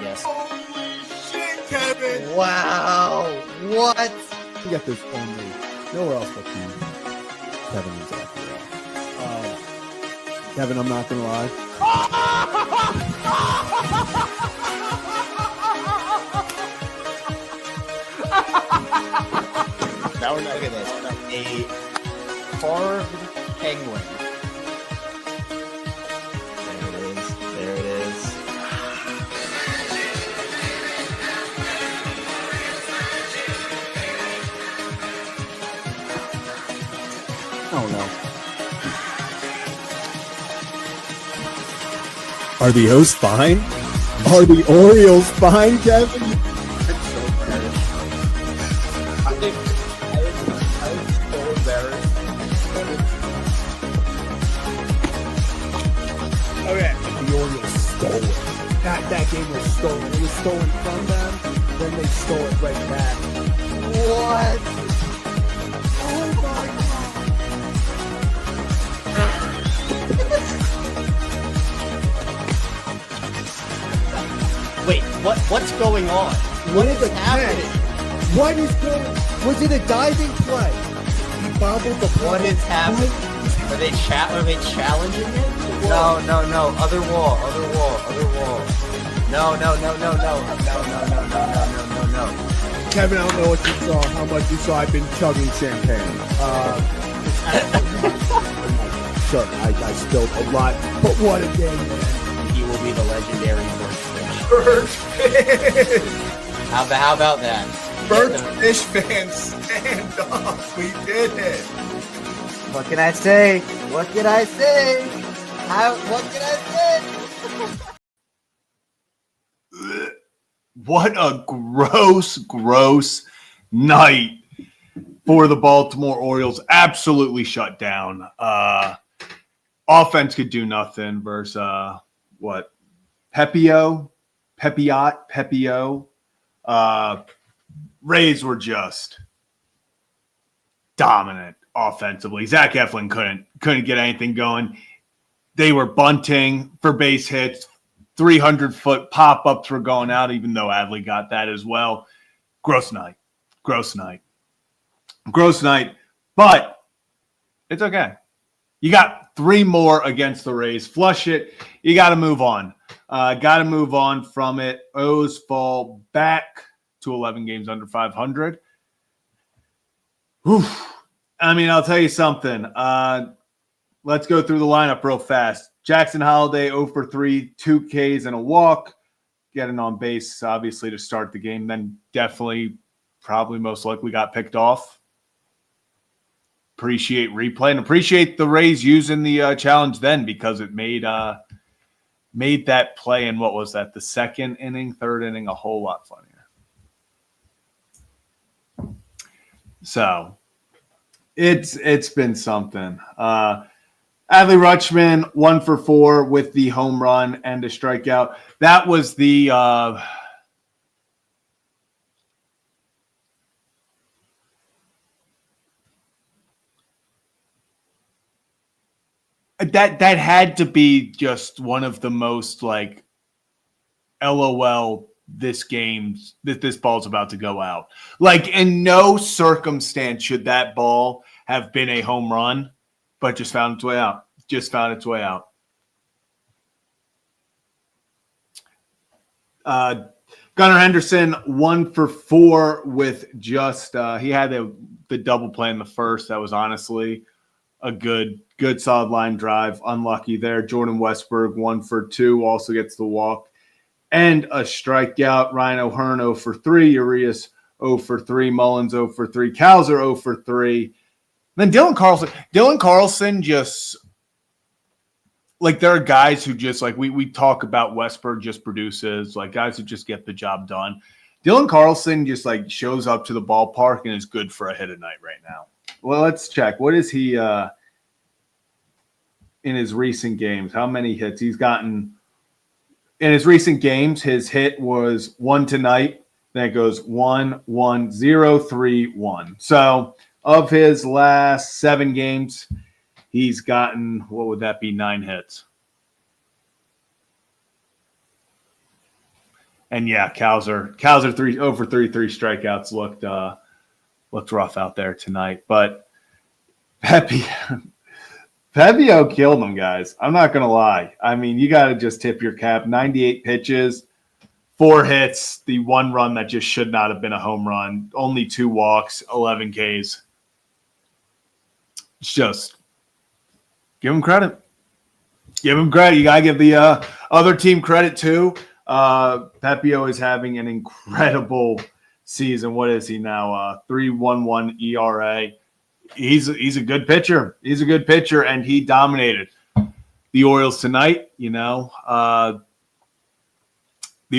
guess. Holy shit, Kevin! Wow. What? You got this only nowhere else but you. Kevin is after all. Kevin, I'm not gonna lie. Now look at this. A carved penguin. There it is. Oh no. Are the O's fine? Are the Orioles fine, Kevin? It's so embarrassing. I was so embarrassed. Okay. The Orioles stole it. That game was stolen. It was stolen from them, then they stole it right back. What? Oh my God. Wait, what's going on? What is happening? What is going? Was it a diving play? He bobbled the ball. What is happening? Are they challenging it? No. Other wall. No. Kevin, I don't know what you saw, how much you saw. I've been chugging champagne. Sure, I spilled a lot, but what a game, man. He will be the legendary Birdfish! How about that? Birdfish fans, stand up! We did it! What can I say? What can I say? What a gross night for the Baltimore Orioles. Absolutely shut down. Offense could do nothing versus Pepio. Rays were just dominant offensively. Zach Eflin couldn't get anything going. They were bunting for base hits. 300-foot pop-ups were going out, even though Adley got that as well. Gross night. But it's okay. You got 3 more against the Rays. Flush it. You got to move on. From it. O's fall back to 11 games under 500. Whew. I mean, I'll tell you something. Let's go through the lineup real fast. Jackson Holliday, 0 for 3, 2 Ks and a walk. Getting on base, obviously, to start the game. Then definitely, probably most likely got picked off. Appreciate replay and appreciate the Rays using the challenge then, because it made that play in, what was that, the second inning, third inning, a whole lot funnier. So it's been something. Adley Rutschman, 1 for 4 with the home run and a strikeout. That was the that had to be just one of the most like LOL this ball's about to go out. Like, in no circumstance should that ball have been a home run, but just found its way out. Gunnar Henderson, 1 for 4 with just he had the double play in the first. That was honestly a good solid line drive. Unlucky there. Jordan Westberg, 1 for 2, also gets the walk and a strikeout. Ryan O'Hearn, 0 for 3. Urias, 0 for 3. Mullins, 0 for 3. Cowser, 0 for 3. Then Dylan Carlson just, like, there are guys who just, like, we talk about Westberg just produces, like, guys who just get the job done. Dylan Carlson just, like, shows up to the ballpark and is good for a hit a night right now. Well, let's check. What is he in his recent games? How many hits he's gotten? In his recent games, his hit was 1 tonight. Then it goes 1, 1, 0, 3, 1. So of his last 7 games, he's gotten, what would that be, 9 hits. And yeah, Cowser 3 strikeouts looked rough out there tonight. But Pepio killed them, guys. I'm not gonna lie. I mean, you got to just tip your cap. 98 pitches, 4 hits, the 1 run that just should not have been a home run, only 2 walks, 11 Ks. It's just give him credit. Give him credit. You got to give the other team credit too. Pepio is having an incredible season. What is he now? 3.11 ERA. He's a good pitcher. He's a good pitcher, and he dominated the Orioles tonight. The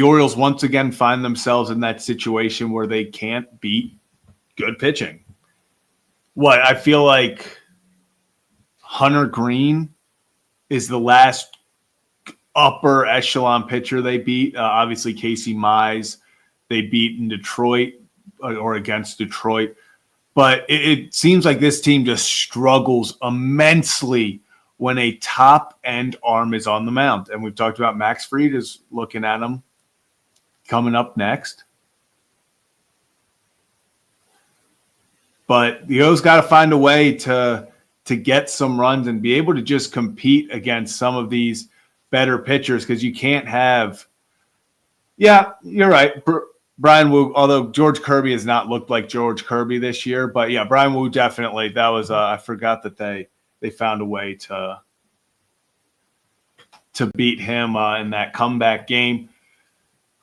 Orioles once again find themselves in that situation where they can't beat good pitching. I feel like Hunter Green is the last upper echelon pitcher they beat. Obviously, Casey Mize they beat in Detroit or against Detroit. But it seems like this team just struggles immensely when a top-end arm is on the mound. And we've talked about Max Fried is looking at him coming up next. But the O's got to find a way to get some runs and be able to just compete against some of these better pitchers, because you can't have – yeah, you're right. Brian Wu, although George Kirby has not looked like George Kirby this year, but yeah, Brian Wu definitely. That was I forgot that they found a way to beat him in that comeback game.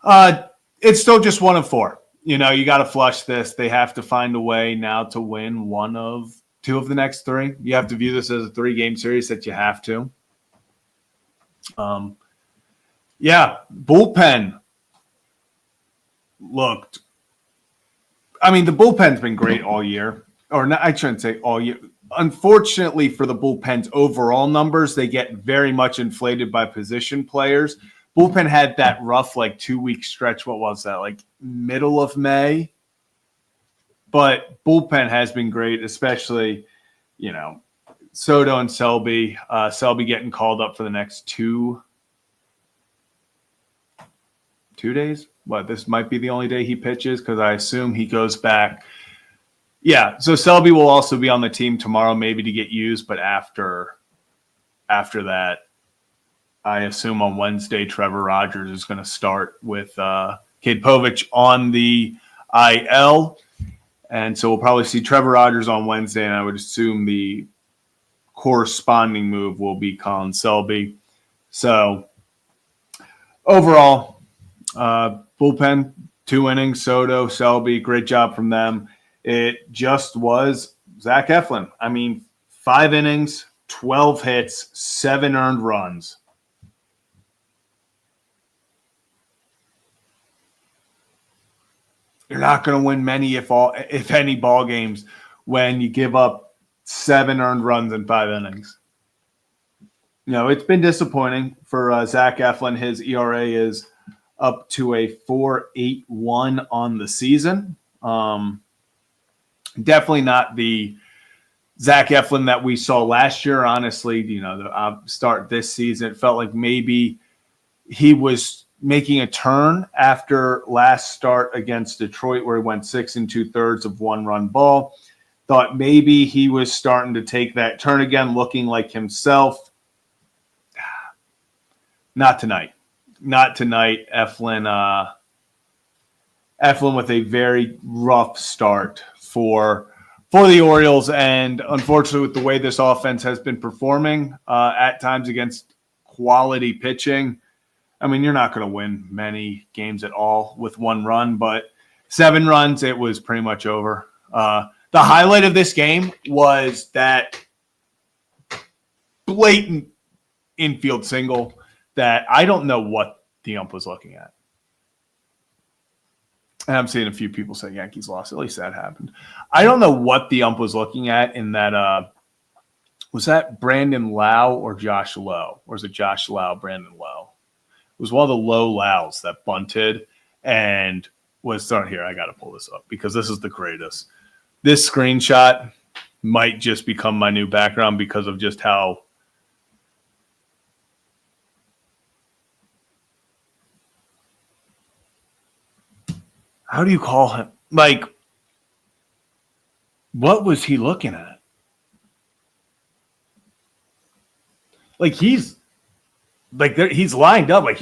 It's still just 1-4. You got to flush this. They have to find a way now to win 1 of 2 of the next 3. You have to view this as a 3-game series that you have to. Bullpen looked. I mean, the bullpen's been great all year, or not, I shouldn't say all year. Unfortunately for the bullpen's overall numbers, they get very much inflated by position players. Bullpen had that rough 2-week stretch. What was that? Middle of May. But bullpen has been great, especially, Soto and Selby. Selby getting called up for the next 2 days. This might be the only day he pitches, because I assume he goes back. Yeah, so Selby will also be on the team tomorrow, maybe to get used, but after that, I assume on Wednesday, Trevor Rogers is going to start with Cade Povich on the IL. And so we'll probably see Trevor Rogers on Wednesday, and I would assume the corresponding move will be Colin Selby. So overall, bullpen, 2 innings, Soto, Selby, great job from them. It just was Zach Eflin. I mean, 5 innings, 12 hits, 7 earned runs. You're not going to win many, if any, ball games when you give up 7 earned runs in 5 innings. It's been disappointing for Zach Eflin. His ERA is up to a 4.81 on the season. Definitely not the Zach Eflin that we saw last year. Honestly, the start this season, it felt like maybe he was making a turn after last start against Detroit, where he went 6 2/3 of 1-run ball. Thought maybe he was starting to take that turn again, looking like himself. Not tonight. Not tonight. Eflin with a very rough start for the Orioles, and unfortunately with the way this offense has been performing at times against quality pitching, I mean, you're not going to win many games at all with 1 run, but 7 runs, it was pretty much over. The highlight of this game was that blatant infield single that I don't know what the ump was looking at. And I'm seeing a few people say Yankees lost. At least that happened. I don't know what the ump was looking at in that. Was that Brandon Lau or Josh Lowe? Or is it Josh Lau, Brandon Lowe? It was one of the Low Laus that bunted and was starting here. I got to pull this up because this is the greatest. This screenshot might just become my new background because of just how how do you call him? Like, what was he looking at? Like he's lined up. Like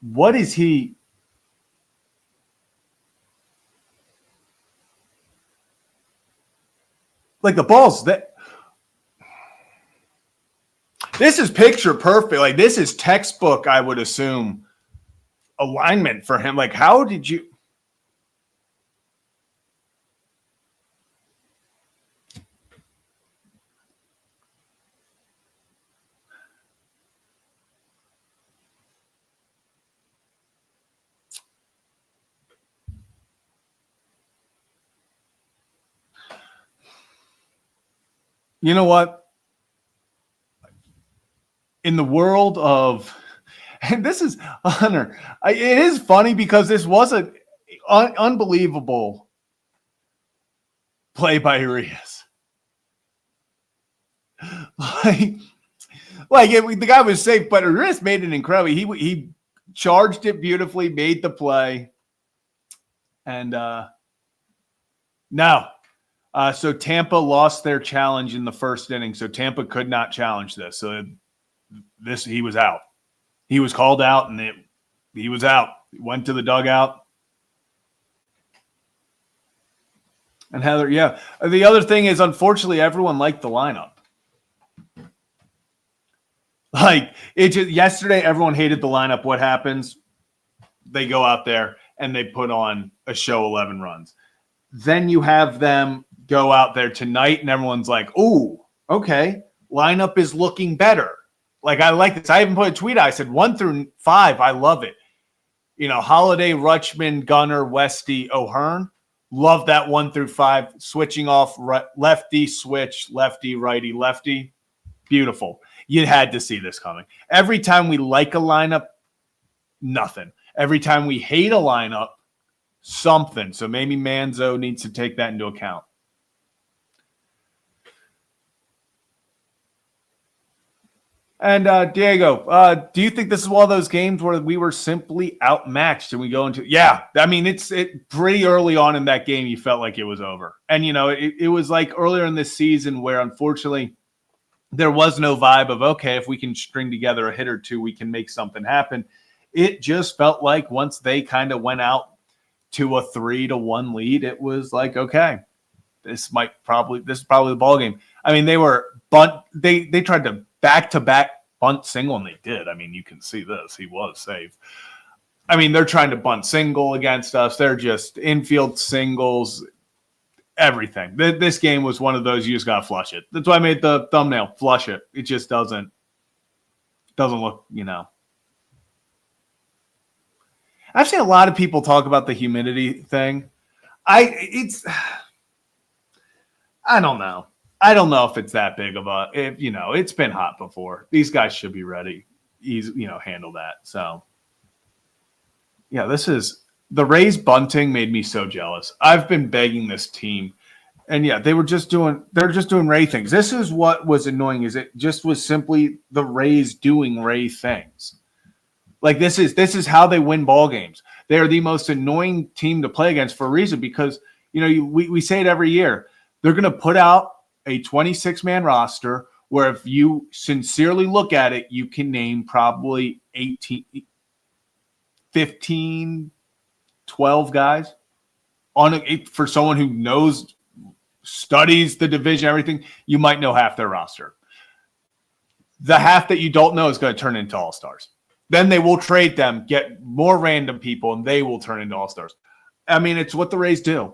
what is he? Like the balls that. This is picture perfect. Like this is textbook, I would assume, alignment for him. Like, how did you? You know what? In the world of, and this is Hunter, it is funny because this was an unbelievable play by Urias. The guy was safe, but Urias made it incredible. He charged it beautifully, made the play, and no. So Tampa lost their challenge in the first inning. So Tampa could not challenge this. So he was out. He was called out, and he was out. He went to the dugout. And Heather, yeah. The other thing is, unfortunately, everyone liked the lineup. Yesterday, everyone hated the lineup. What happens? They go out there and they put on a show 11 runs. Then you have them go out there tonight, and everyone's like, "Ooh, okay, lineup is looking better." Like, I like this. I even put a tweet out. I said 1 through 5, I love it. Holiday, Rutschman, Gunnar, Westy, O'Hearn. Love that 1 through 5. Switching off lefty, switch, lefty, righty, lefty. Beautiful. You had to see this coming. Every time we like a lineup, nothing. Every time we hate a lineup, something. So maybe Manzo needs to take that into account. And Diego, do you think this is one of those games where we were simply outmatched and we go into? Yeah, I mean, it's pretty early on in that game, you felt like it was over. And, it was like earlier in this season where, unfortunately, there was no vibe of, okay, if we can string together a hit or two, we can make something happen. It just felt like once they kind of went out to a 3-1 lead, it was like, okay, this is probably the ball game. I mean, they tried to back-to-back bunt single, and they did. I mean, you can see this. He was safe. I mean, they're trying to bunt single against us. They're just infield singles, everything. This game was one of those you just got to flush it. That's why I made the thumbnail, flush it. It just doesn't look, I've seen a lot of people talk about the humidity thing. I don't know. I don't know if it's that big of it's been hot before. These guys should be ready. Handle that. So, yeah, the Rays bunting made me so jealous. I've been begging this team, and yeah, they're just doing Ray things. This is what was annoying, is it just was simply the Rays doing Ray things. Like this is how they win ball games. They are the most annoying team to play against for a reason, because we say it every year. They're going to put out a 26-man roster where if you sincerely look at it, you can name probably 18, 15, 12 guys for someone who studies the division, everything. You might know half their roster. The half that you don't know is going to turn into all-stars. Then they will trade them, get more random people, and they will turn into all-stars. I mean, it's what the Rays do.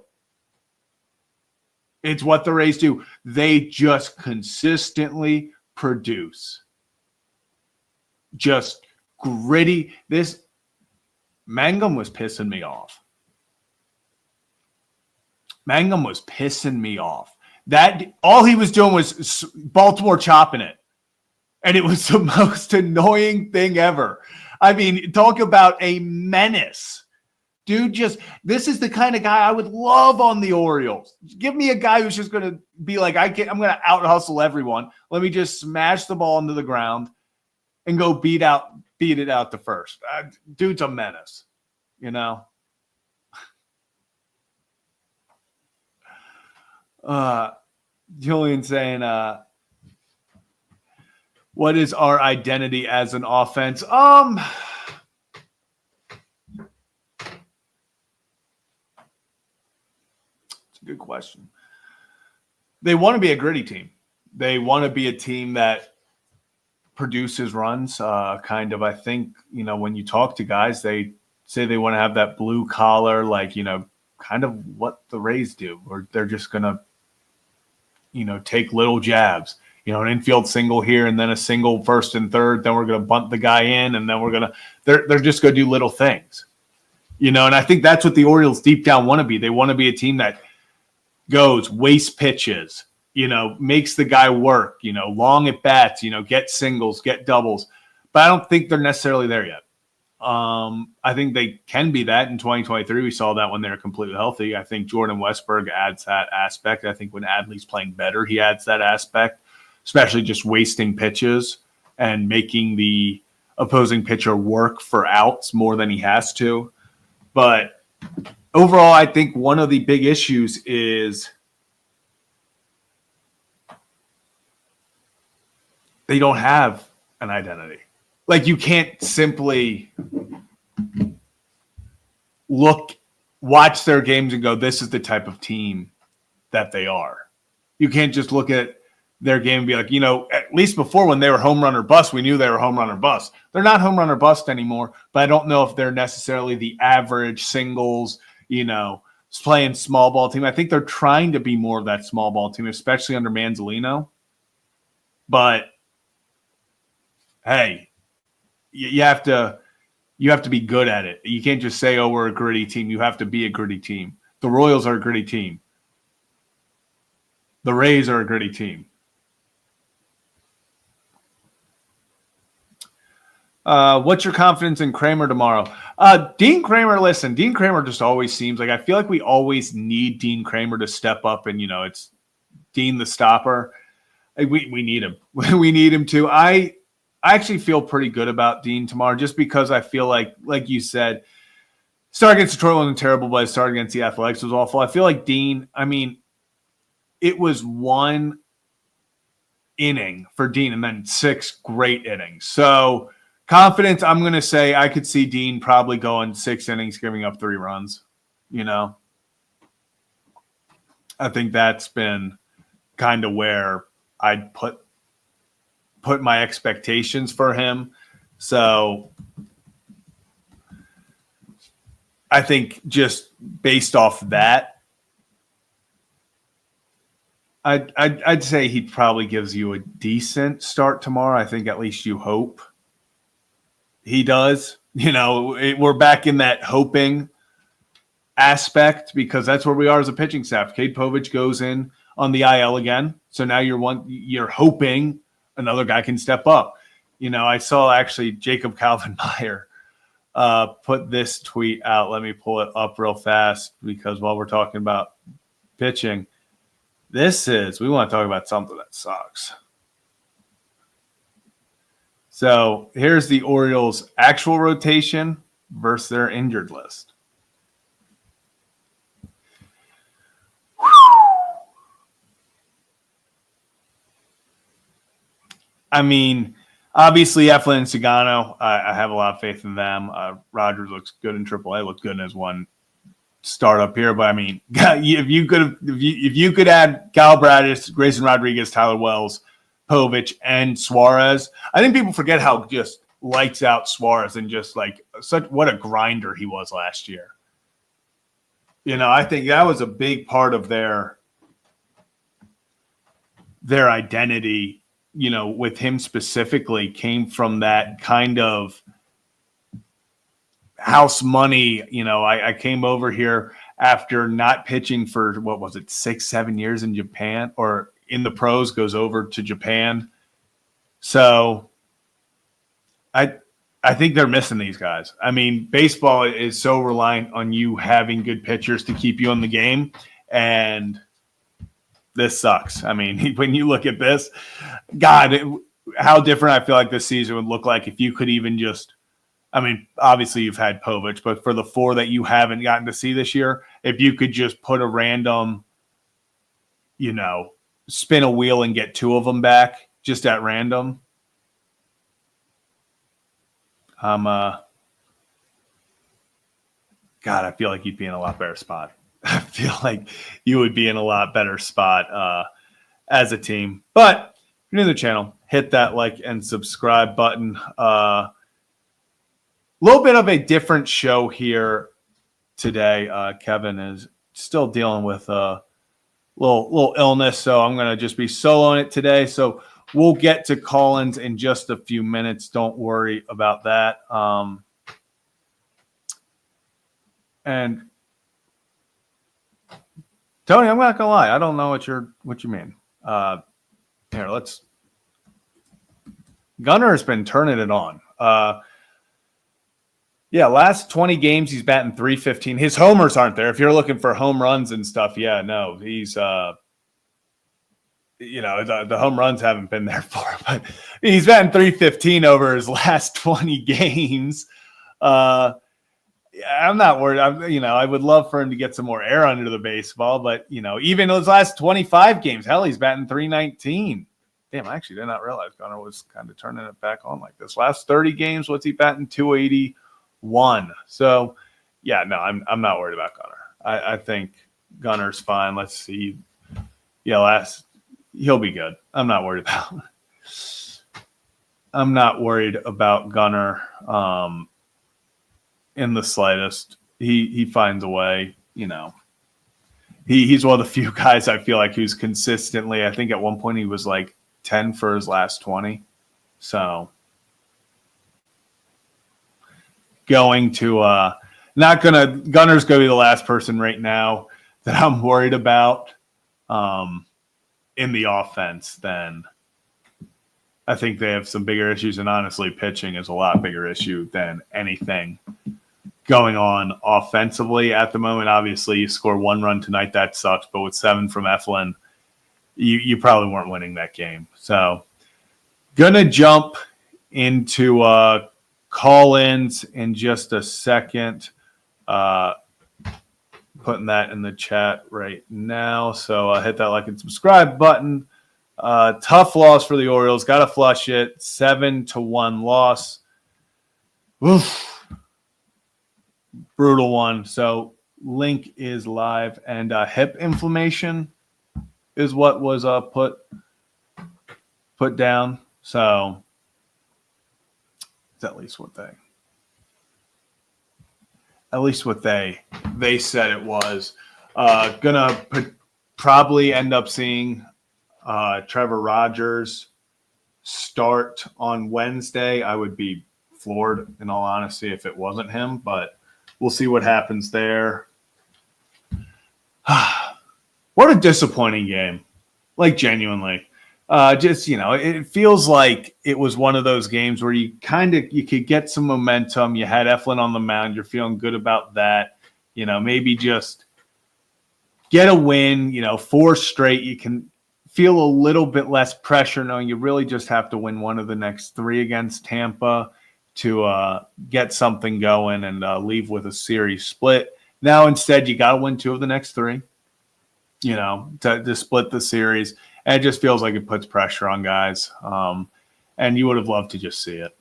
It's what the Rays do. They just consistently produce. Just gritty. This Mangum was pissing me off. That all he was doing was Baltimore chopping it. And it was the most annoying thing ever. I mean, talk about a menace. Dude, this is the kind of guy I would love on the Orioles. Give me a guy who's just going to be like, I'm going to out-hustle everyone. Let me just smash the ball into the ground and go beat it out to first. Dude's a menace, Julian saying, what is our identity as an offense? It's a good question. They want to be a gritty team. They want to be a team that produces runs. Kind of, I think, when you talk to guys, they say they want to have that blue collar, like, kind of what the Rays do, or they're just going to, take little jabs, an infield single here and then a single first and third. Then we're going to bunt the guy in, and then they're just going to do little things, and I think that's what the Orioles deep down want to be. They want to be a team that goes, waste pitches, makes the guy work, long at bats, get singles, get doubles. But I don't think they're necessarily there yet. I think they can be that in 2023. We saw that when they're completely healthy. I think Jordan Westberg adds that aspect. I think when Adley's playing better, he adds that aspect, especially just wasting pitches and making the opposing pitcher work for outs more than he has to. But overall, I think one of the big issues is they don't have an identity. Like, you can't simply watch their games and go, this is the type of team that they are. You can't just look at their game and be like, at least before when they were home run or bust, we knew they were home run or bust. They're not home run or bust anymore, but I don't know if they're necessarily the average singles, playing small ball team. I think they're trying to be more of that small ball team, especially under Manzolino. But hey, you have to be good at it. You can't just say, oh, we're a gritty team. You have to be a gritty team. The Royals are a gritty team. The Rays are a gritty team. What's your confidence in Kramer tomorrow? Dean Kramer just always seems like, I feel like we always need Dean Kramer to step up, and, it's Dean the stopper. We need him. We need him to. I actually feel pretty good about Dean tomorrow, just because I feel like you said, start against Detroit wasn't terrible, but start against the Athletics was awful. I feel like Dean, it was one inning for Dean and then 6 great innings. So confidence, I'm going to say I could see Dean probably going 6 innings, giving up 3 runs. I think that's been kind of where I'd put my expectations for him. So I think just based off that, I'd say he probably gives you a decent start tomorrow. I think at least you hope he does. We're back in that hoping aspect, because that's where we are as a pitching staff. Cade Povich goes in on the IL again. So now you're hoping another guy can step up. I saw actually Jacob Calvin-Meyer put this tweet out. Let me pull it up real fast, because while we're talking about pitching, we want to talk about something that sucks. So here's the Orioles' actual rotation versus their injured list. Obviously, Eflin and Sagano, I have a lot of faith in them. Rogers looks good in AAA, looked good in his one startup here. But if you could add Cal Bradis, Grayson Rodriguez, Tyler Wells, Povich, and Suarez, I think people forget how just lights out Suarez and just what a grinder he was last year. I think that was a big part of their identity. With him specifically, came from that kind of house money. I came over here after not pitching for, 6-7 years in Japan or in the pros, goes over to Japan. So I think they're missing these guys. Baseball is so reliant on you having good pitchers to keep you in the game, and this sucks. When you look at this, how different I feel like this season would look like if you could even just, obviously you've had Povich, but for the 4 that you haven't gotten to see this year, if you could just put a random, spin a wheel and get 2 of them back just at random. God, I feel like you'd be in a lot better spot. I feel like you would be in a lot better spot as a team. But if you're new to the channel, hit that like and subscribe button. A little bit of a different show here today. Kevin is still dealing with a little illness, so I'm going to just be soloing it today. So we'll get to call-ins in just a few minutes. Don't worry about that. And Tony, I'm not gonna lie. I don't know what you mean. Here, Gunnar has been turning it on. Last 20 games he's batting .315. His homers aren't there. If you're looking for home runs and stuff, he's the home runs haven't been there for him. But he's batting .315 over his last 20 games. I'm not worried. I would love for him to get some more air under the baseball, but even those last 25 games, hell, he's batting .319. Damn, I actually did not realize Gunnar was kind of turning it back on like this. Last 30 games, what's he batting? .281. So, I'm not worried about Gunnar. I think Gunnar's fine. Let's see. He'll be good. I'm not worried about Gunnar. In the slightest. He finds a way, he's one of the few guys I feel like who's consistently, I think at one point he was like 10 for his last 20. So Gunnar's going to be the last person right now that I'm worried about in the offense. Then I think they have some bigger issues, and honestly pitching is a lot bigger issue than anything going on offensively at the moment. Obviously, you score 1 run tonight, that sucks. But with 7 from Eflin, you probably weren't winning that game. So, gonna jump into call-ins in just a second. Putting that in the chat right now. So hit that like and subscribe button. Tough loss for the Orioles. Got to flush it. 7-1 loss. Oof. Brutal one. So link is live, and hip inflammation is what was put down. So it's at least what they said it was. Gonna probably end up seeing Trevor Rogers start on Wednesday. I would be floored, in all honesty, if it wasn't him, but we'll see what happens there. What a disappointing game. Like, genuinely. It feels like it was one of those games where you could get some momentum. You had Eflin on the mound. You're feeling good about that. Maybe just get a win, 4 straight. You can feel a little bit less pressure knowing you really just have to win one of the next 3 against Tampa to get something going and leave with a series split. Now, instead, you got to win 2 of the next 3, to split the series. And it just feels like it puts pressure on guys. And you would have loved to just see it.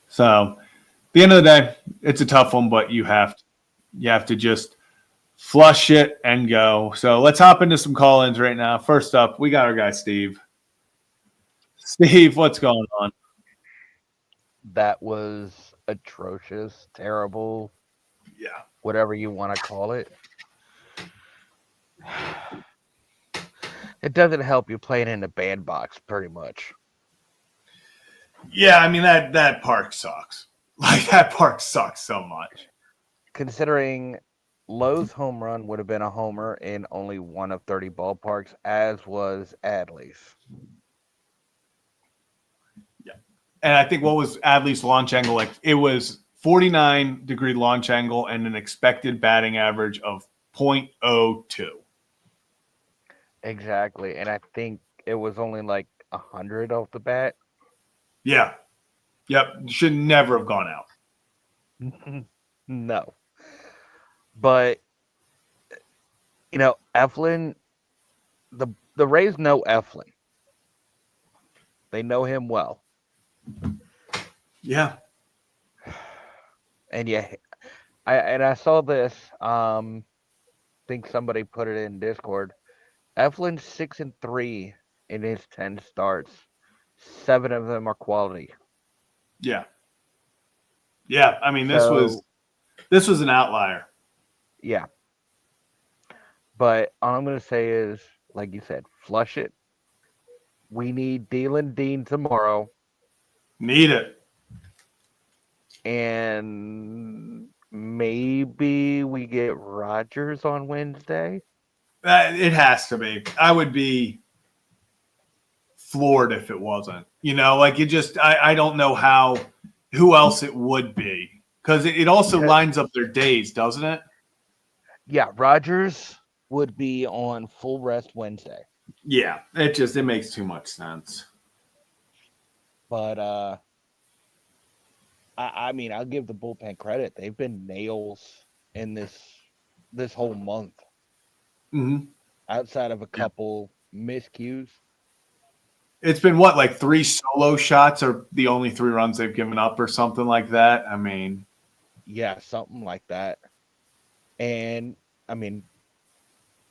So, at the end of the day, it's a tough one, but you have to just flush it and go. So let's hop into some call-ins right now. First up, we got our guy Steve. Steve, what's going on? That was atrocious, terrible. Yeah. Whatever you want to call it. It doesn't help you playing in the bandbox, pretty much. Yeah, I mean, that park sucks. Like, that park sucks so much. Considering Lowe's home run would have been a homer in only 1 of 30 ballparks, as was Adley's. Yeah. And I think what was Adley's launch angle? Like, it was 49-degree launch angle and an expected batting average of .02. Exactly. And I think it was only like 100 off the bat. Yeah. Yep. Should never have gone out. No. But Eflin, the Rays know Eflin. They know him well. Yeah. And yeah, I saw this. Think somebody put it in Discord. Eflin's 6-3 in his 10 starts. 7 of them are quality. Yeah. Yeah. I mean, this was an outlier. Yeah. But all I'm gonna say is, like you said, flush it. We need Dylan Dean tomorrow, Need it. and maybe we get Rogers on Wednesday. It has to be. I would be floored if it wasn't. Like it just, I don't know who else it would be. Because it also lines up their days, doesn't it? Yeah, Rogers would be on full rest Wednesday. Yeah, it makes too much sense. But I mean, I'll give the bullpen credit. They've been nails in this whole month. Mm-hmm. Outside of a couple miscues. It's been what, like 3 solo shots are the only 3 runs they've given up or something like that? I mean. Yeah, something like that. And, I mean,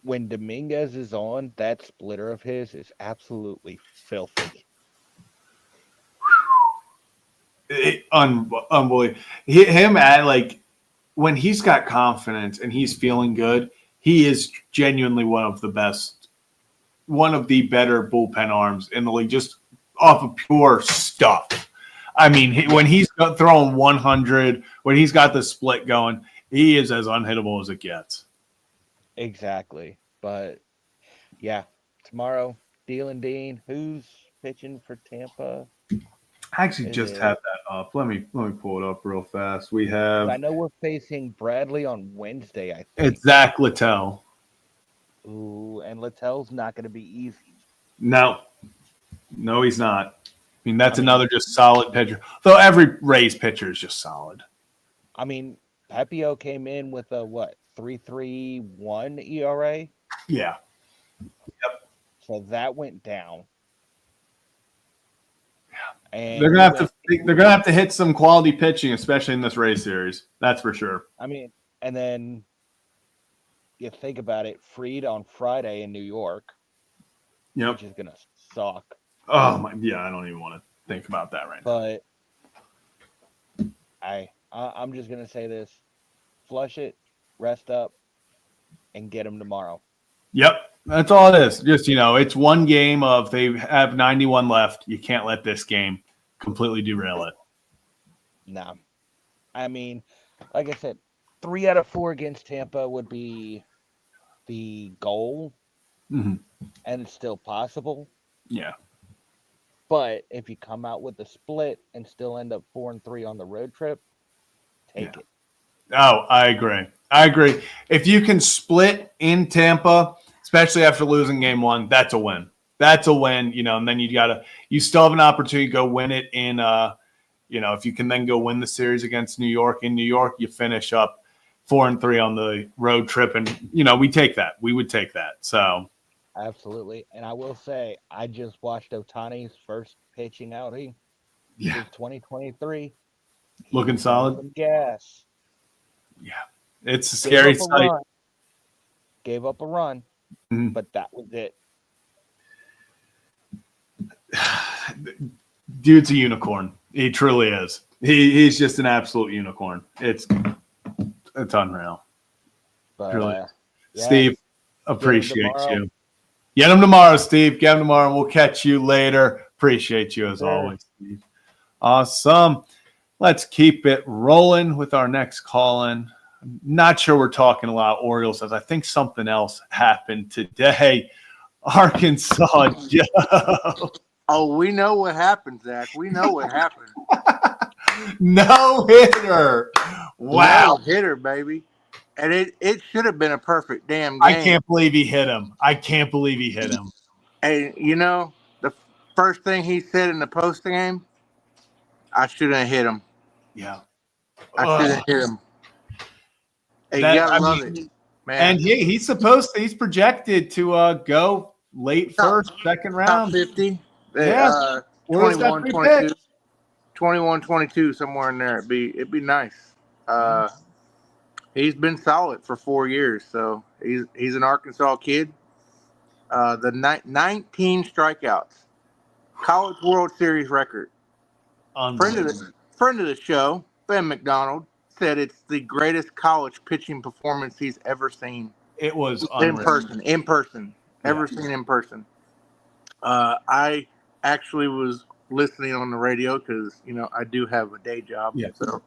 when Dominguez is on, that splitter of his is absolutely filthy. Unbelievable. Him at, like, when he's got confidence and he's feeling good, he is genuinely one of the better bullpen arms in the league, just off of pure stuff. I mean, when he's throwing 100, when he's got the split going, he is as unhittable as it gets. Exactly. But, yeah, tomorrow, Dylan Dean, who's pitching for Tampa? I actually just had that up. Let me pull it up real fast. We have. I know we're facing Bradley on Wednesday, I think. It's Zach Littell. Ooh, and Littell's not going to be easy. No, he's not. I mean, that's another just solid pitcher. Though every Rays pitcher is just solid. I mean, Pepio came in with a 3.31 ERA. Yeah. Yep. So that went down. Yeah. And they're gonna have to hit some quality pitching, especially in this Rays series. That's for sure. I mean, and then you think about it, Fried on Friday in New York. Yep. Which is gonna suck. Oh my, yeah, I don't even want to think about that right now. But I'm just gonna say this: flush it, rest up, and get them tomorrow. Yep, that's all it is. Just it's one game of they have 91 left. You can't let this game completely derail it. No, I mean, like I said, 3 out of 4 against Tampa would be the goal, and it's still possible. Yeah. But if you come out with a split and still end up 4-3 on the road trip, take it. Oh, I agree. If you can split in Tampa, especially after losing game 1, that's a win. That's a win, and then you still have an opportunity to go win it in, if you can then go win the series against New York. In New York, you finish up 4-3 on the road trip. And, we take that. We would take that. So. Absolutely. And I will say, I just watched Ohtani's first pitching outing. Yeah. 2023. Looking solid. Gas. Yeah. It's a scary sight. Gave up a run, but that was it. Dude's a unicorn. He truly is. He's just an absolute unicorn. It's unreal. But, really. Steve, appreciate you. Get him tomorrow, Steve. Get him tomorrow, and we'll catch you later. Appreciate you as always, Steve. Awesome. Let's keep it rolling with our next call-in. I'm not sure we're talking a lot of Orioles, as I think something else happened today. Arkansas Joe. Oh, we know what happened, Zach. We know what happened. No hitter. Wow. No hitter, baby. And it should have been a perfect damn game. I can't believe he hit him. And, the first thing he said in the post game, I shouldn't have hit him. Yeah. I shouldn't have hit him. And you got to love it. Man, And he's projected to go late first, second top round. 50. Yeah. 21, 22, 21, 22, somewhere in there. It'd be nice. He's been solid for 4 years, so he's an Arkansas kid. The 19 strikeouts, College World Series record. Friend of the show, Ben McDonald, said it's the greatest college pitching performance he's ever seen. It was in person, ever seen in person. I actually was listening on the radio because I do have a day job. Yeah. So,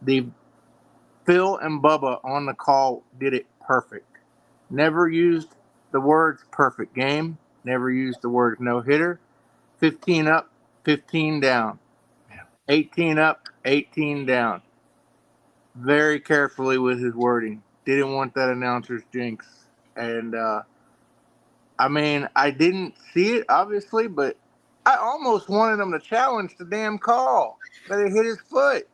the Phil and Bubba on the call did it perfect. Never used the words perfect game. Never used the words no hitter. 15 up, 15 down. 18 up, 18 down. Very carefully with his wording. Didn't want that announcer's jinx. And, I didn't see it, obviously, but I almost wanted him to challenge the damn call that it hit his foot.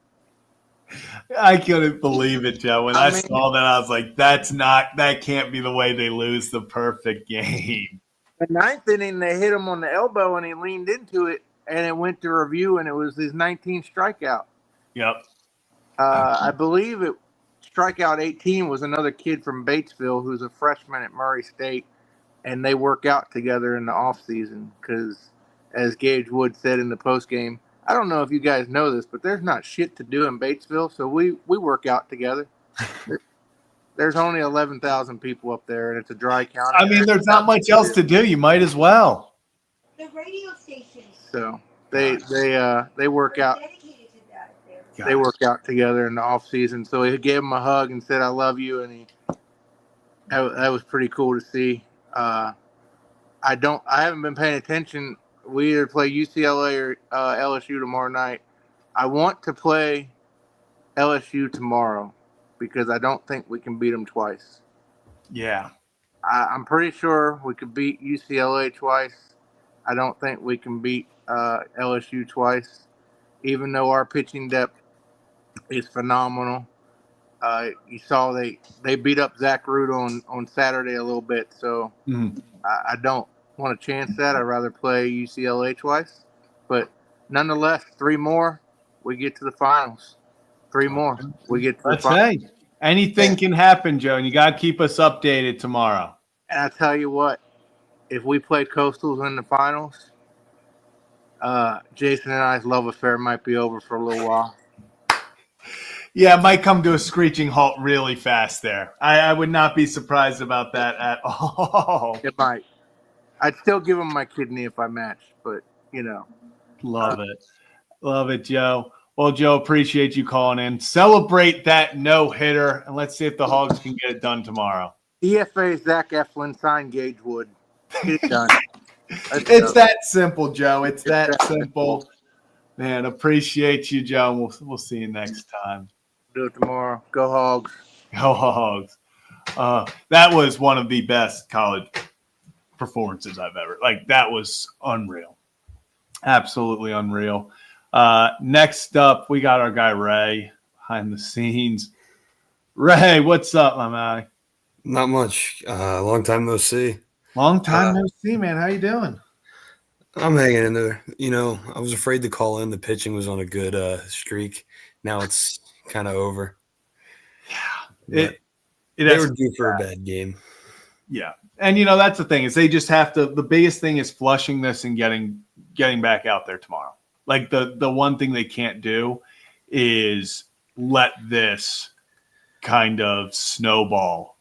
I couldn't believe it, Joe. When I saw that, I was like, that can't be the way they lose the perfect game. The ninth inning, they hit him on the elbow, and he leaned into it, and it went to review, and it was his 19th strikeout. Yep. I believe strikeout 18 was another kid from Batesville who's a freshman at Murray State, and they work out together in the offseason because, as Gage Wood said in the postgame, I don't know if you guys know this, but there's not shit to do in Batesville, so we work out together. There's only 11,000 people up there, and it's a dry county. There's not much else to do. You might as well. The radio station. So they work out. Dedicated to that. They work out together in the off season. So he gave him a hug and said, "I love you," and that was pretty cool to see. I haven't been paying attention. We either play UCLA or LSU tomorrow night. I want to play LSU tomorrow because I don't think we can beat them twice. Yeah. I'm pretty sure we could beat UCLA twice. I don't think we can beat LSU twice, even though our pitching depth is phenomenal. You saw they beat up Zach Root on Saturday a little bit, so I don't want to chance that. I'd rather play UCLA twice. But nonetheless, 3 more, we get to the finals. 3 more, we get to the finals. Anything can happen, Joe, and you got to keep us updated tomorrow. And I tell you what, if we play Coastals in the finals, Jason and I's love affair might be over for a little while. Yeah, it might come to a screeching halt really fast there. I would not be surprised about that at all. It might. I'd still give him my kidney if I matched, but, Love it. Love it, Joe. Well, Joe, appreciate you calling in. Celebrate that no-hitter, and let's see if the Hogs can get it done tomorrow. EFA Zach Eflin, sign Gage Wood. Get it done. It's that simple, Joe. It's that simple. Man, appreciate you, Joe. We'll see you next time. Do it tomorrow. Go Hogs. Go Hogs. That was one of the best college performances I've ever. That was unreal. Absolutely unreal. Next up, we got our guy Ray behind the scenes. Ray, what's up, my man? Not much. Long time no see. Long time no see, man. How you doing? I'm hanging in there. I was afraid to call in. The pitching was on a good streak. Now it's kind of over. Yeah. They were due for a bad game. Yeah. And, that's the thing is they just have to – the biggest thing is flushing this and getting back out there tomorrow. The one thing they can't do is let this kind of snowball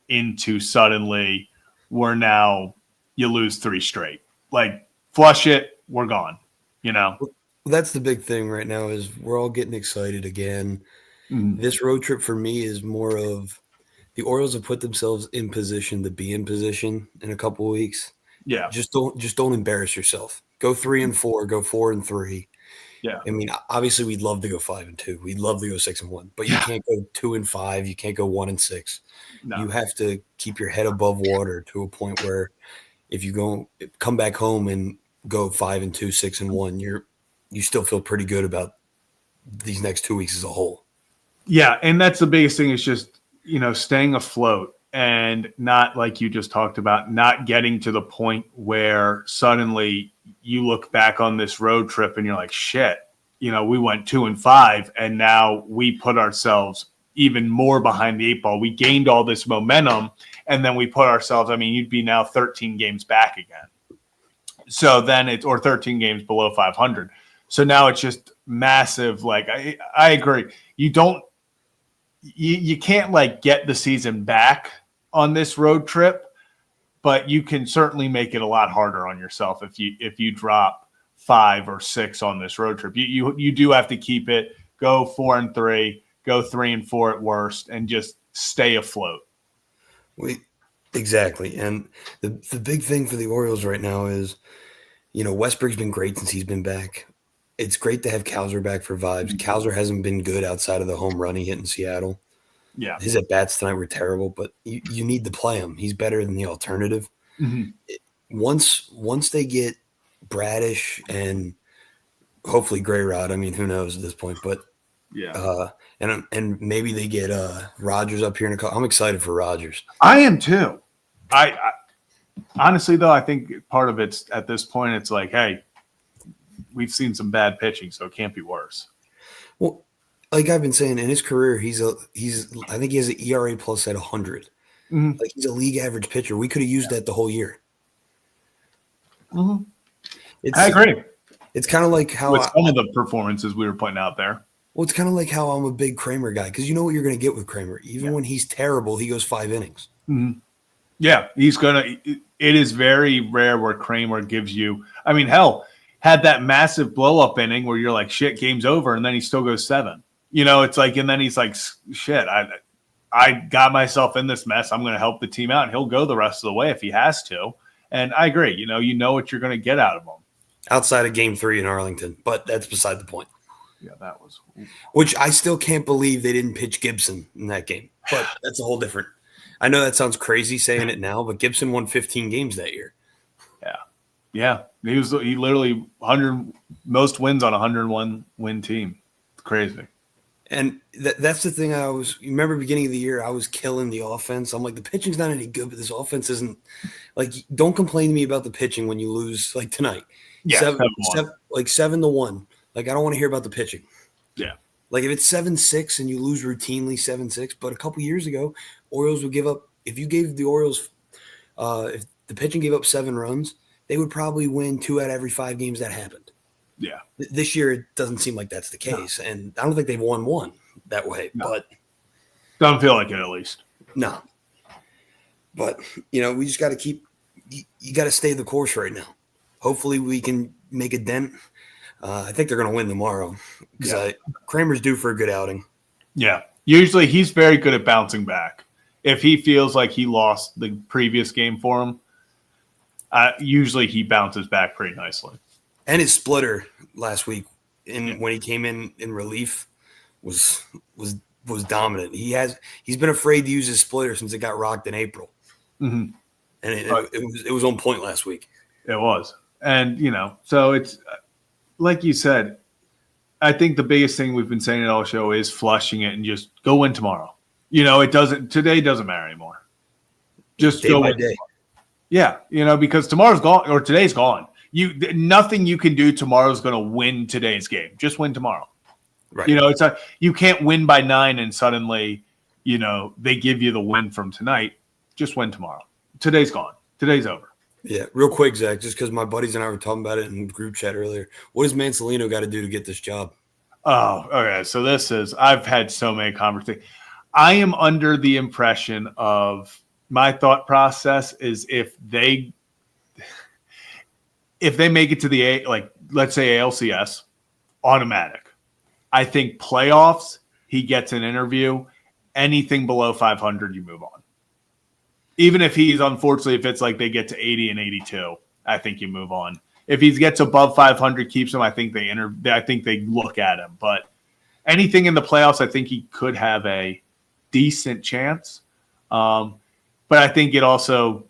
into suddenly you lose 3 straight. Flush it, we're gone, Well, that's the big thing right now is we're all getting excited again. Mm-hmm. This road trip for me is more of the Orioles have put themselves in position to be in position in a couple of weeks. Yeah. Just don't embarrass yourself. Go 3-4, go 4-3. Yeah. Obviously we'd love to go 5-2. We'd love to go 6-1, but you can't go 2-5. You can't go 1-6. No. You have to keep your head above water to a point where if you come back home and go 5-2, 6-1, you still feel pretty good about these next 2 weeks as a whole. Yeah, and that's the biggest thing is just staying afloat and not, like you just talked about, not getting to the point where suddenly you look back on this road trip and you're like, shit, we went 2-5 and now we put ourselves even more behind the eight ball. We gained all this momentum and then we put ourselves, you'd be now 13 games back again. So then or 13 games below 500. So now it's just massive. Like, I agree. You can't like get the season back on this road trip, but you can certainly make it a lot harder on yourself if you drop 5 or 6 on this road trip. You do have to keep it, go 4-3, go 3-4 at worst, and just stay afloat. Exactly. And the big thing for the Orioles right now is, Westbrook's been great since he's been back. It's great to have Cowser back for vibes. Cowser hasn't been good outside of the home run he hit in Seattle. Yeah. His at-bats tonight were terrible, but you need to play him. He's better than the alternative. Mm-hmm. Once they get Bradish and hopefully Gray Rod, who knows at this point, but yeah. And maybe they get Rogers up here in a couple. I'm excited for Rogers. I am too. I honestly, though, I think part of it's at this point, it's like, hey, we've seen some bad pitching, so it can't be worse. Well, like I've been saying, in his career, I think he has an ERA plus at 100. Mm-hmm. Like, he's a league average pitcher. We could have used that the whole year. Mm-hmm. I agree. It's kind of like how with some of the performances we were putting out there. Well, it's kind of like how I'm a big Kramer guy, because you know what you're going to get with Kramer. Even when he's terrible, he goes 5 innings. Mm-hmm. Yeah, it is very rare where Kramer gives you. Hell, had that massive blow-up inning where you're like, shit, game's over, and then he still goes 7. It's like, and then he's like, shit, I got myself in this mess. I'm going to help the team out, and he'll go the rest of the way if he has to. And I agree. You know what you're going to get out of him. Outside of Game 3 in Arlington, but that's beside the point. Yeah, that was. Which I still can't believe they didn't pitch Gibson in that game, but that's a whole different. I know that sounds crazy saying it now, but Gibson won 15 games that year. Yeah. He literally 100 most wins on a 101 win team. It's crazy. And that's the thing. You remember beginning of the year, I was killing the offense. I'm like, the pitching's not any good, but this offense isn't. Like, don't complain to me about the pitching when you lose like tonight. Yeah, 7-1. Like, I don't want to hear about the pitching. Yeah. Like, if it's 7-6 and you lose routinely 7-6, but a couple years ago, Orioles would give up. If you gave the Orioles, if the pitching gave up 7 runs, they would probably win 2 out of every 5 games that happened. Yeah. This year, it doesn't seem like that's the case. No. And I don't think they've won one that way. No. But doesn't feel like it, at least. No. But, we just got to keep – you got to stay the course right now. Hopefully we can make a dent. I think they're going to win tomorrow because Kramer's due for a good outing. Yeah. Usually he's very good at bouncing back. If he feels like he lost the previous game for him, usually he bounces back pretty nicely. And his splitter last week, when he came in relief, was dominant. He's been afraid to use his splitter since it got rocked in April, mm-hmm. And it was on point last week. It was, and so it's like you said. I think the biggest thing we've been saying at all show is flushing it and just go win tomorrow. Today doesn't matter anymore. Just day go by win. Day. Yeah, because tomorrow's gone or today's gone. Nothing you can do tomorrow is going to win today's game. Just win tomorrow. Right. You can't win by 9 and suddenly, they give you the win from tonight. Just win tomorrow. Today's gone. Today's over. Yeah, real quick, Zach, just because my buddies and I were talking about it in the group chat earlier. What does Mancelino got to do to get this job? Oh, okay. So I've had so many conversations. I am under the impression of my thought process is if they make it to the let's say ALCS, automatic. I think playoffs, he gets an interview. Anything below 500, you move on. Even if unfortunately, if it's like they get to 80 and 82, I think you move on. If he gets above 500, keeps him, I think they look at him. But anything in the playoffs, I think he could have a decent chance. But I think it also,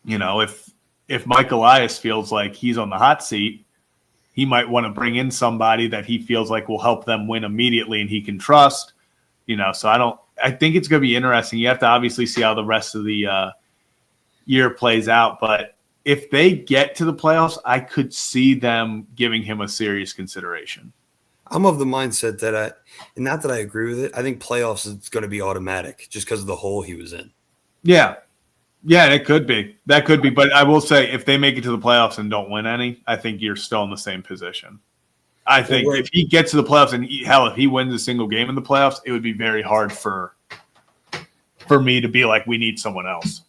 if Mike Elias feels like he's on the hot seat, he might want to bring in somebody that he feels like will help them win immediately and he can trust. So I think it's going to be interesting. You have to obviously see how the rest of the year plays out. But if they get to the playoffs, I could see them giving him a serious consideration. I'm of the mindset that and not that I agree with it. I think playoffs is going to be automatic just because of the hole he was in. Yeah. Yeah, it could be. That could be. But I will say, if they make it to the playoffs and don't win any, I think you're still in the same position. I think if he gets to the playoffs and if he wins a single game in the playoffs, it would be very hard for me to be like, we need someone else.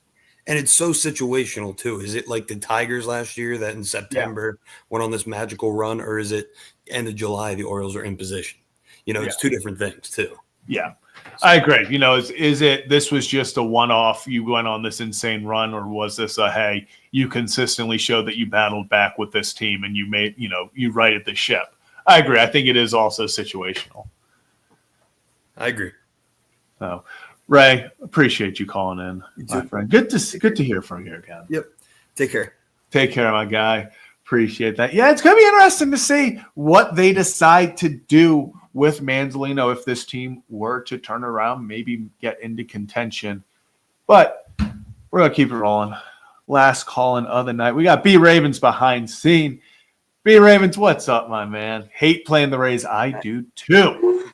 And it's so situational too. Is it like the Tigers last year that in September went on this magical run, or is it end of July the Orioles are in position? It's two different things too. Yeah. I agree. Is it this was just a one-off, you went on this insane run, or was this hey, you consistently showed that you battled back with this team and you made, you righted the ship? I agree. I think it is also situational. I agree. So, Ray, appreciate you calling in, my friend. Good to hear from you again. Yep. Take care. Take care, my guy. Appreciate that. Yeah, it's going to be interesting to see what they decide to do with Manzolino if this team were to turn around, maybe get into contention. But we're going to keep it rolling. Last call-in of the night. We got B. Ravens behind scene. B. Ravens, what's up, my man? Hate playing the Rays. I do too.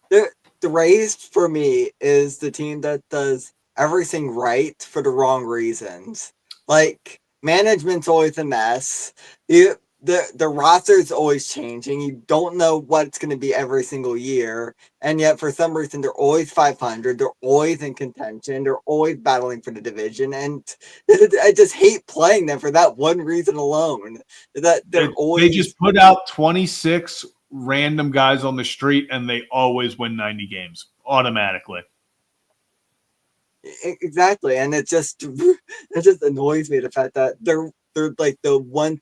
The Rays, for me, is the team that does everything right for the wrong reasons. Like, management's always a mess. The roster's always changing. You don't know what it's going to be every single year. And yet, for some reason, they're always 500. They're always in contention. They're always battling for the division. And I just hate playing them for that one reason alone. That they just put out 26 random guys on the street, and they always win 90 games automatically. Exactly. And it just annoys me, the fact that they're like the one.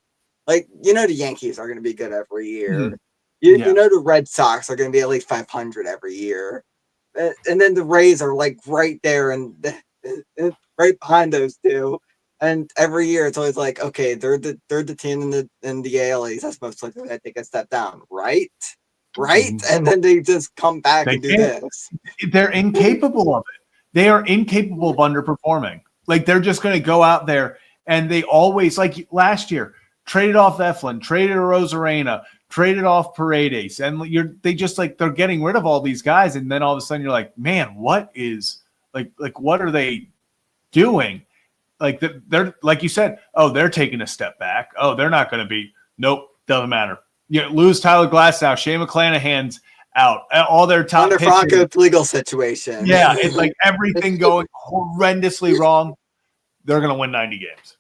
Like, the Yankees are going to be good every year. You know the Red Sox are going to be at least 500 every year. And then the Rays are, like, right there and right behind those two. And every year it's always like, okay, they're the team in the AL East that's most likely to take a step down, right? Right? And then they just come back and do this. They're incapable of it. They are incapable of underperforming. Like, they're just going to go out there, and they always, like last year, traded off Eflin, traded Rosarena, traded off Paredes, and they're getting rid of all these guys, and then all of a sudden you're like, man, what is what are they doing? Like, they're like you said, they're taking a step back. Oh, they're not going to be. Nope, doesn't matter. Lose Tyler Glasnow, Shane McClanahan's out. All their top Under Franco's legal situation. Yeah, it's like everything going horrendously wrong. They're going to win 90 games.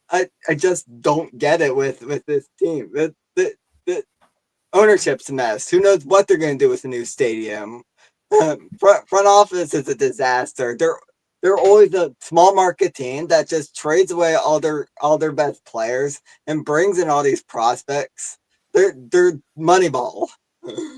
I just don't get it with this team. The ownership's a mess. Who knows what they're going to do with the new stadium? Front office is a disaster. They're always a small market team that just trades away all their best players and brings in all these prospects. They're Moneyball.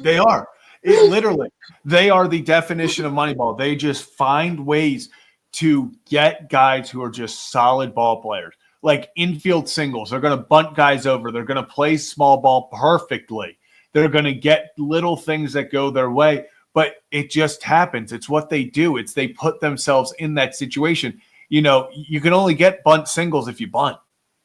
They are. Literally, they are the definition of Moneyball. They just find ways to get guys who are just solid ball players. Like infield singles. They're going to bunt guys over. They're going to play small ball perfectly. They're going to get little things that go their way, but it just happens. It's what they do. It's they put themselves in that situation. You can only get bunt singles if you bunt.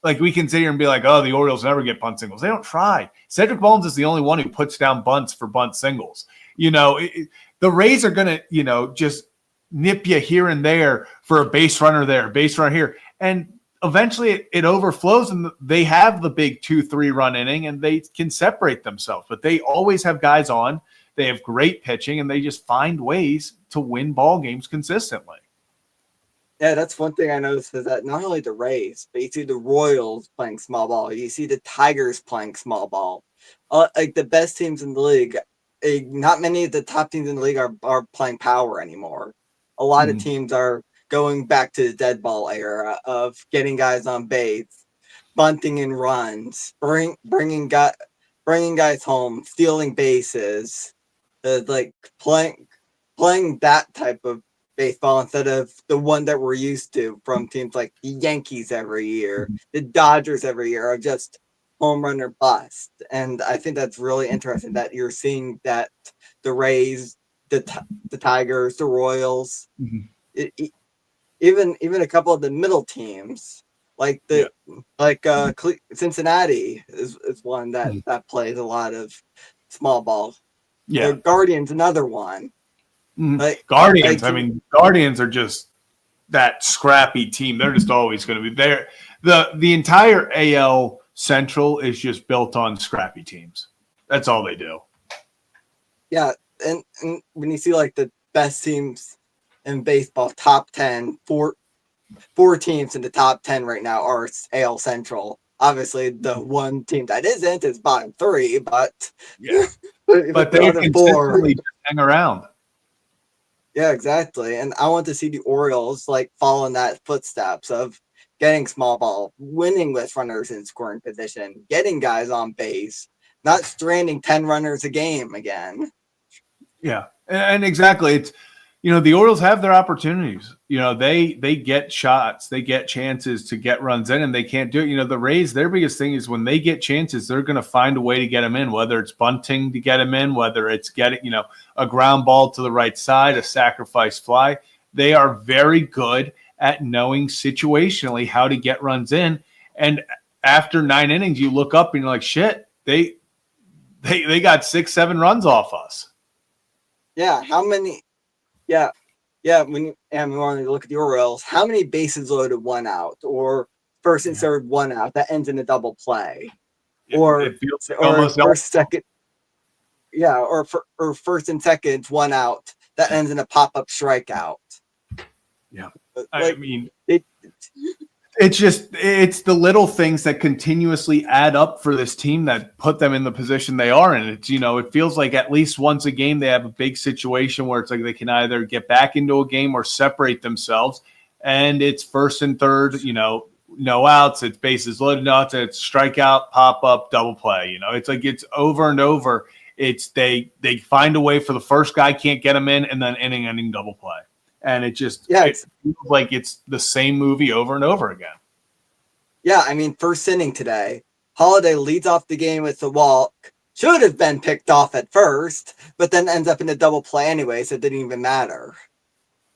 Like, we can sit here and be like, the Orioles never get bunt singles. They don't try. Cedric Mullins is the only one who puts down bunts for bunt singles. The Rays are going to, just nip you here and there for a base runner there, base runner here. And eventually it overflows, and they have the big 2-3 run inning, and they can separate themselves. But they always have guys on. They have great pitching, and they just find ways to win ball games consistently. Yeah, that's one thing I noticed, is that not only the Rays, but you see the Royals playing small ball. You see the Tigers playing small ball. Like the best teams in the league, not many of the top teams in the league are playing power anymore. A lot of teams are going back to the dead ball era of getting guys on base, bunting in runs, bringing guys home, stealing bases, like playing that type of baseball instead of the one that we're used to from teams like the Yankees every year, the Dodgers every year, are just home run or bust. And I think that's really interesting that you're seeing that the Rays the Tigers, the Royals, Mhm. even a couple of the middle teams, like Cincinnati is one that plays a lot of small ball. Yeah. The Guardians, another one. Guardians. I mean, Guardians are just that scrappy team. They're just always going to be there. The entire AL Central is just built on scrappy teams. That's all they do. Yeah, and when you see like the best teams in baseball, top 10, four teams in the top 10 right now are AL Central. Obviously, the one team that isn't is bottom 3, but yeah, but they consistently hang around. Yeah, exactly. And I want to see the Orioles like follow in that footsteps of getting small ball, winning with runners in scoring position, getting guys on base, not stranding 10 runners a game again. Yeah, and exactly. It's, the Orioles have their opportunities. They get shots, they get chances to get runs in, and they can't do it. The Rays, their biggest thing is when they get chances, they're going to find a way to get them in, whether it's bunting to get them in, whether it's getting, a ground ball to the right side, a sacrifice fly. They are very good at knowing situationally how to get runs in. And after 9 innings, you look up and you're like, shit, they got 6-7 runs off us. Yeah, how many? Yeah. When we want to look at the Orioles, how many bases loaded, 1 out, or first and third, 1 out that ends in a double play, or first, second, or first and second, 1 out that ends in a pop-up strikeout. Yeah, I mean, it's the little things that continuously add up for this team that put them in the position they are in. It's, it feels like at least once a game they have a big situation where it's like they can either get back into a game or separate themselves. And it's first and third, no outs, it's bases loaded, no outs, it's strikeout, pop up, double play. It's like it's over and over. It's they find a way for the first guy, can't get him in, and then inning double play. And it feels like it's the same movie over and over again. Yeah, I mean, first inning today, Holiday leads off the game with the walk. Should have been picked off at first, but then ends up in a double play anyway, so it didn't even matter.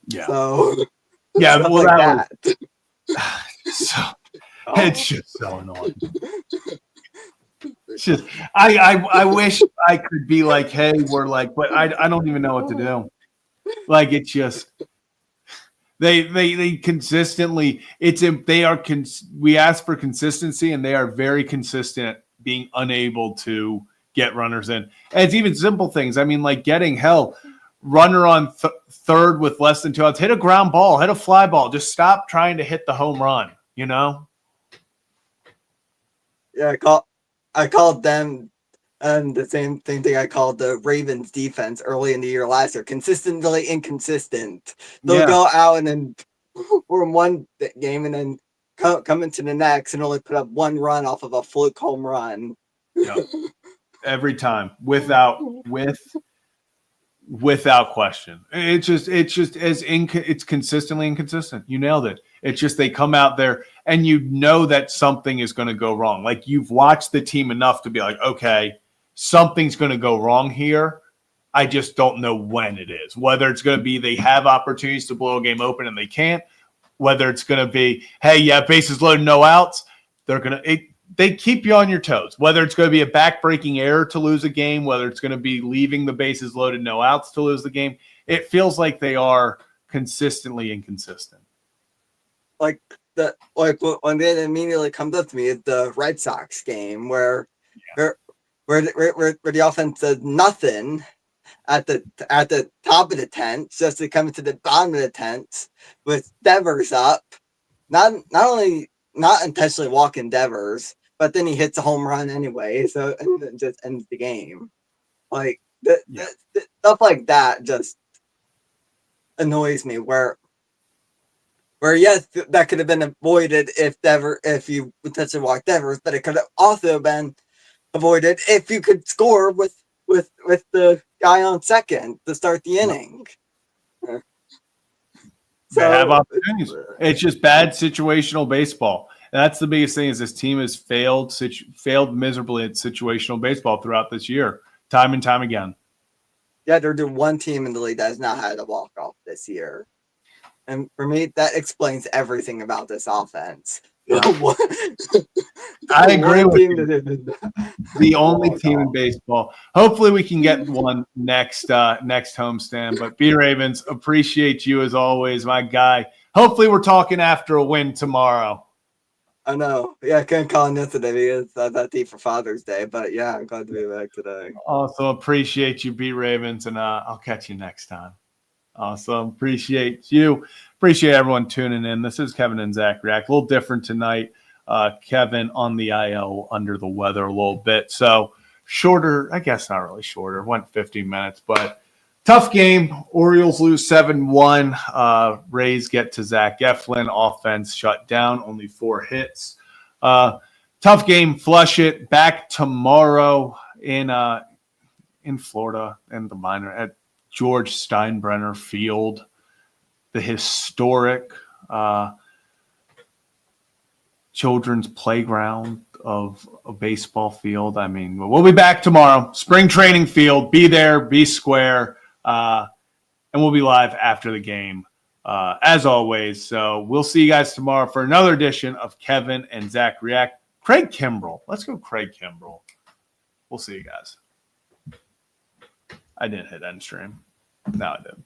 Yeah. So, yeah, well, like that. It's just so annoying. It's just, I wish I could be like, hey, but I don't even know what to do. Like, it's just. They consistently we ask for consistency, and they are very consistent being unable to get runners in. And it's even simple things. I mean, like getting runner on third with less than 2 outs, hit a ground ball, hit a fly ball, just stop trying to hit the home run, Yeah, I called them and the same thing I called the Ravens defense early in the year last year. Consistently inconsistent. They'll go out and then win one game and then come into the next and only put up 1 run off of a fluke home run. Yeah. Every time, without question. It's consistently inconsistent. You nailed it. It's just they come out there and that something is going to go wrong. Like, you've watched the team enough to be like, okay, something's going to go wrong here. I just don't know when it is. Whether it's going to be they have opportunities to blow a game open and they can't. Whether it's going to be, hey, yeah, bases loaded, no outs. They keep you on your toes. Whether it's going to be a back-breaking error to lose a game, whether it's going to be leaving the bases loaded, no outs to lose the game, it feels like they are consistently inconsistent. Like one that immediately comes up to me is the Red Sox game where the offense does nothing at the top of the tent, just to come into the bottom of the tent with Devers up, not only not intentionally walking Devers, but then he hits a home run anyway, so and then just ends the game. Like the stuff like that just annoys me. Where yes, that could have been avoided if you potentially walked Devers, but it could have also been avoided if you could score with the guy on second to start the inning. They have opportunities. It's just bad situational baseball. And that's the biggest thing, is this team has failed miserably at situational baseball throughout this year, time and time again. Yeah, they're the one team in the league that has not had a walk-off this year. And for me, that explains everything about this offense. Yeah. The I agree one with team you. that didn't The only walk team in off. baseball. Hopefully we can get one next homestand. But B Ravens, appreciate you as always, my guy. Hopefully we're talking after a win tomorrow. I know. Yeah, I couldn't call in yesterday because I that deep for Father's Day. But yeah, I'm glad to be back today. Also appreciate you, B Ravens, and I'll catch you next time. Awesome. Appreciate you. Appreciate everyone tuning in. This is Kevin and Zach React. A little different tonight. Kevin on the IL, under the weather a little bit. So shorter, I guess not really shorter. Went 15 minutes, but tough game. Orioles lose 7-1. Rays get to Zach Eflin. Offense shut down. Only 4 hits. Tough game. Flush it. Back tomorrow in Florida in the minor at George Steinbrenner Field, the historic children's playground of a baseball field. I mean, we'll be back tomorrow. Spring training field. Be there, be square, and we'll be live after the game, as always. So we'll see you guys tomorrow for another edition of Kevin and Zach React. Craig Kimbrell. Let's go Craig Kimbrell. We'll see you guys. I didn't hit end stream. No, I didn't.